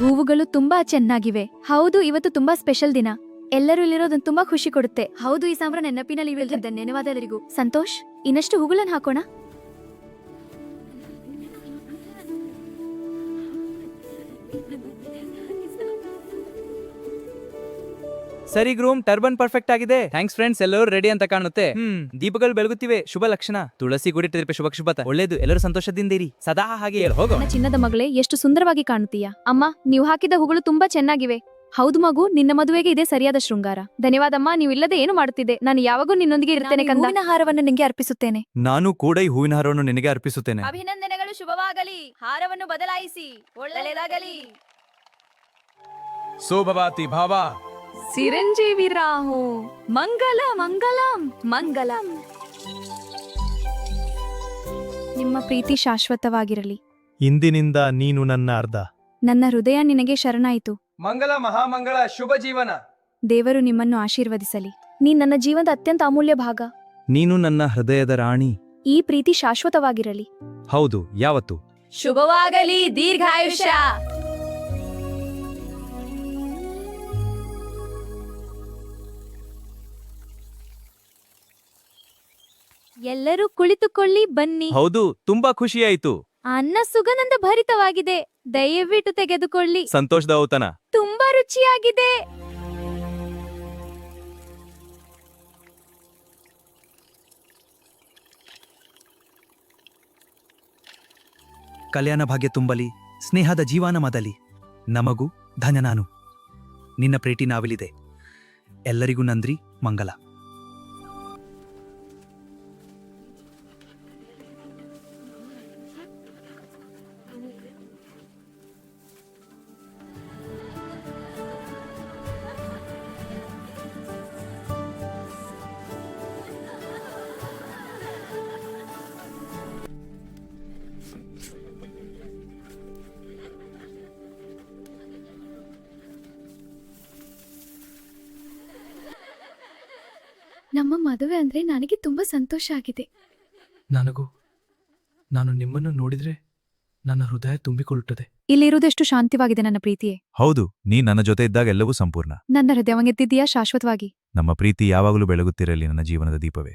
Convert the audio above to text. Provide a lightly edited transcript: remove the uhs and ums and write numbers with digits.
ಹೂವುಗಳು ತುಂಬಾ ಚೆನ್ನಾಗಿವೆ. ಹೌದು, ಇವತ್ತು ತುಂಬಾ ಸ್ಪೆಷಲ್ ದಿನ. ಎಲ್ಲರೂ ಇಲ್ಲಿರೋದನ್ನು ತುಂಬಾ ಖುಷಿ ಕೊಡುತ್ತೆ. ಹೌದು, ಈ ಸಾಂಬ್ರ ನೆನಪಿನಲ್ಲಿ ಧನ್ಯವಾದ ಎಲ್ಲರಿಗೂ. ಸಂತೋಷ್, ಇನ್ನಷ್ಟು ಹೂಗಳನ್ನು ಹಾಕೋಣ. ಸರಿ ಗ್ರೂಮ್, ಟರ್ಬನ್ ಪರ್ಫೆಕ್ಟ್ ಆಗಿದೆ. ಥ್ಯಾಂಕ್ಸ್ ಫ್ರೆಂಡ್ಸ್, ಎಲ್ಲರೂ ರೆಡಿ ಅಂತ ಕಾಣುತ್ತೆ. ದೀಪಗಳು ಬೆಳಗುತ್ತಿವೆ, ಶುಭ ಲಕ್ಷಣ. ತುಳಸಿ ಗುಡಿ ಶುಭ ಒಳ್ಳೇದು. ಎಲ್ಲರೂ ಸಂತೋಷದಿಂದಿರಿ, ಸದಾ ಹಾಗೆ ಹೋಗೋ. ನನ್ನ ಚಿನ್ನದ ಮಗಳೇ, ಎಷ್ಟು ಸುಂದರವಾಗಿ ಕಾಣುತ್ತೀಯಾ. ಅಮ್ಮ, ನೀವು ಹಾಕಿದ ಹೂಗಳು ತುಂಬಾ ಚೆನ್ನಾಗಿವೆ. ಹೌದು ಮಗು, ನಿನ್ನ ಮದುವೆಗೆ ಇದೇ ಸರಿಯಾದ ಶೃಂಗಾರ. ಧನ್ಯವಾದಮ್ಮ, ನೀವು ಇಲ್ಲದೆ ಏನು ಮಾಡುತ್ತಿದ್ದೆ. ನಾನು ಯಾವಾಗೂ ನಿನ್ನೊಂದಿಗೆ ಇರ್ತೇನೆ ಕಂದ. ಹೂವಿನ ಹಾರವನ್ನು ನಿನಗೆ ಅರ್ಪಿಸುತ್ತೇನೆ. ನಾನು ಕೂಡ ಈ ಹೂವಿನ ಹಾರವನ್ನು ನಿನಗೆ ಅರ್ಪಿಸುತ್ತೇನೆ. ಅಭಿನಂದನೆಗಳು, ಶುಭವಾಗಲಿ. ಹಾರವನ್ನು ಬದಲಾಯಿಸಿ, ಒಳ್ಳೆಯದಾಗಲಿ. ಶೋಭವಾತಿ ಭಾವ. ಚಿರಂಜೀವಿ ರಾಹು. ಮಂಗಲ ಮಂಗಲಂ ಮಂಗಲಂ. ನಿಮ್ಮ ಪ್ರೀತಿ ಶಾಶ್ವತವಾಗಿರಲಿ. ಇಂದಿನಿಂದ ನೀನು ನನ್ನ ಅರ್ಧ. ನನ್ನ ಹೃದಯ ನಿನಗೆ ಶರಣಾಯಿತು. ಮಂಗಲ ಮಹಾಮಂಗಳ, ಶುಭ ಜೀವನ. ದೇವರು ನಿಮ್ಮನ್ನು ಆಶೀರ್ವದಿಸಲಿ. ನೀ ನನ್ನ ಜೀವನದ ಅತ್ಯಂತ ಅಮೂಲ್ಯ ಭಾಗ. ನೀನು ನನ್ನ ಹೃದಯದ ರಾಣಿ. ಈ ಪ್ರೀತಿ ಶಾಶ್ವತವಾಗಿರಲಿ. ಹೌದು, ಯಾವತ್ತು. ಶುಭವಾಗಲಿ, ದೀರ್ಘಾಯುಷ್ಯ. ಎಲ್ಲರೂ ಕುಳಿತುಕೊಳ್ಳಿ, ಬನ್ನಿ. ಹೌದು, ತುಂಬಾ ಖುಷಿಯಾಯಿತು. ಅನ್ನ ಸುಗಂಧ ಭರಿತವಾಗಿದೆ. ದಯವಿಟ್ಟು ತೆಗೆದುಕೊಳ್ಳಿ. ಸಂತೋಷದ ಔತಣ. ತುಂಬಾ ರುಚಿಯಾಗಿದೆ. ಕಲ್ಯಾಣ ಭಾಗ್ಯ ತುಂಬಲಿ, ಸ್ನೇಹದ ಜೀವನ ಮದಲಿ. ನಮಗೂ ಧನ್ಯ ನಾನು. ನಿನ್ನ ಪ್ರೀತಿ ನಾವಿಲಿದೆ. ಎಲ್ಲರಿಗೂ ನಂದ್ರಿ, ಮಂಗಲ. ನಮ್ಮ ಮದುವೆ ಅಂದ್ರೆ ನನಗೆ ತುಂಬಾ ಸಂತೋಷ ಆಗಿದೆ. ನನಗೂ. ನಾನು ನಿಮ್ಮನ್ನು ನೋಡಿದ್ರೆ ನನ್ನ ಹೃದಯ ತುಂಬಿಕೊಳ್ಳುತ್ತದೆ. ಇಲ್ಲಿರುವುದೆಷ್ಟು ಶಾಂತಿವಾಗಿದೆ ನನ್ನ ಪ್ರೀತಿಯೇ. ಹೌದು, ನೀ ನನ್ನ ಜೊತೆ ಇದ್ದಾಗ ಎಲ್ಲವೂ ಸಂಪೂರ್ಣ. ನನ್ನ ಹೃದಯವಂಗೆತ್ತಿದ್ದೀಯಾ ಶಾಶ್ವತವಾಗಿ. ನಮ್ಮ ಪ್ರೀತಿ ಯಾವಾಗಲೂ ಬೆಳಗುತ್ತಿರಲಿ, ನನ್ನ ಜೀವನದ ದೀಪವೇ.